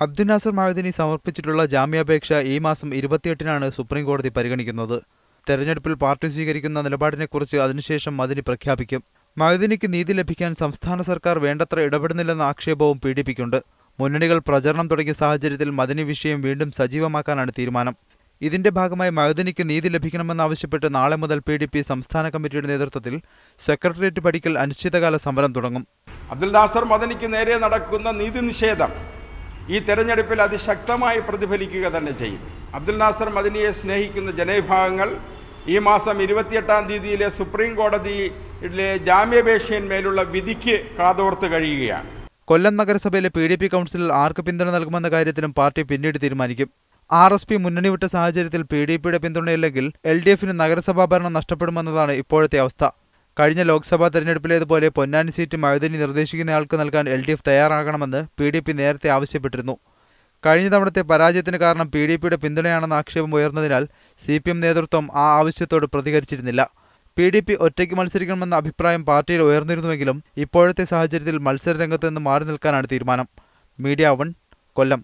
അബ്ദുൽ നാസർ മഅ്ദനി സമർപ്പിച്ചിട്ടുള്ള ജാമ്യാപേക്ഷ ഈ മാസം 28-നാണ് സുപ്രീം കോടതി പരിഗണിക്കുന്നത്. തെരഞ്ഞെടുപ്പിൽ പാർട്ടി സ്വീകരിക്കുന്ന നിലപാടിനെക്കുറിച്ച് അതിനുശേഷം മഅ്ദനി പ്രഖ്യാപിക്കും. മഅ്ദനിക്ക് നീതി ലഭിക്കാൻ സംസ്ഥാന സർക്കാർ വേണ്ടത്ര ഇടപെടുന്നില്ലെന്ന ആക്ഷേപവും PDPക്കുണ്ട്. മുന്നണികൾ പ്രചരണം തുടങ്ങിയ സാഹചര്യത്തിൽ മഅ്ദനി വിഷയം വീണ്ടും സജീവമാക്കാനാണ് തീരുമാനം. ഇതിന്റെ ഭാഗമായി മഅ്ദനിക്ക് നീതി ലഭിക്കണമെന്നാവശ്യപ്പെട്ട് നാളെ മുതൽ PDP സംസ്ഥാന കമ്മിറ്റിയുടെ നേതൃത്വത്തിൽ സെക്രട്ടേറിയറ്റ് പടിക്കൽ അനിശ്ചിതകാല സമരം തുടങ്ങും. അബ്ദുൽ നാസർ മഅ്ദനിക്ക് നേരെ നടക്കുന്ന നീതി നിഷേധം ഈ തെരഞ്ഞെടുപ്പിൽ അതിശക്തമായി പ്രതിഫലിക്കുക തന്നെ ചെയ്യും. അബ്ദുൽ നാസർ മഅ്ദനിയെ സ്നേഹിക്കുന്ന ജനവിഭാഗങ്ങൾ ഈ മാസം 28-ാം തീയതിയിലെ സുപ്രീം കോടതിയിലെ ജാമ്യാപേക്ഷയിന്മേലുള്ള വിധിക്ക് കാതോർത്ത് കഴിയുകയാണ്. കൊല്ലം നഗരസഭയിലെ PDP കൗൺസിലിൽ ആർക്ക് പിന്തുണ നൽകുമെന്ന കാര്യത്തിലും പാർട്ടി പിന്നീട് തീരുമാനിക്കും. RSP മുന്നണി വിട്ട സാഹചര്യത്തിൽ PDPയുടെ പിന്തുണയില്ലെങ്കിൽ LDFന് നഗരസഭാ ഭരണം നഷ്ടപ്പെടുമെന്നതാണ് ഇപ്പോഴത്തെ അവസ്ഥ. കഴിഞ്ഞ ലോക്സഭാ തെരഞ്ഞെടുപ്പിലേതുപോലെ പൊന്നാനി സീറ്റ് മഅ്ദനി നിർദ്ദേശിക്കുന്നയാൾക്ക് നൽകാൻ LDF തയ്യാറാകണമെന്ന് PDP നേരത്തെ ആവശ്യപ്പെട്ടിരുന്നു. കഴിഞ്ഞ തവണത്തെ പരാജയത്തിന് കാരണം PDPയുടെ പിന്തുണയാണെന്ന ആക്ഷേപം ഉയർന്നതിനാൽ CPM നേതൃത്വം ആ ആവശ്യത്തോട് പ്രതികരിച്ചിരുന്നില്ല. PDP ഒറ്റയ്ക്ക് മത്സരിക്കണമെന്ന അഭിപ്രായം പാർട്ടിയിൽ ഉയർന്നിരുന്നുവെങ്കിലും ഇപ്പോഴത്തെ സാഹചര്യത്തിൽ മത്സരരംഗത്ത് നിന്ന് മാറി നിൽക്കാനാണ് തീരുമാനം. മീഡിയ 1 കൊല്ലം.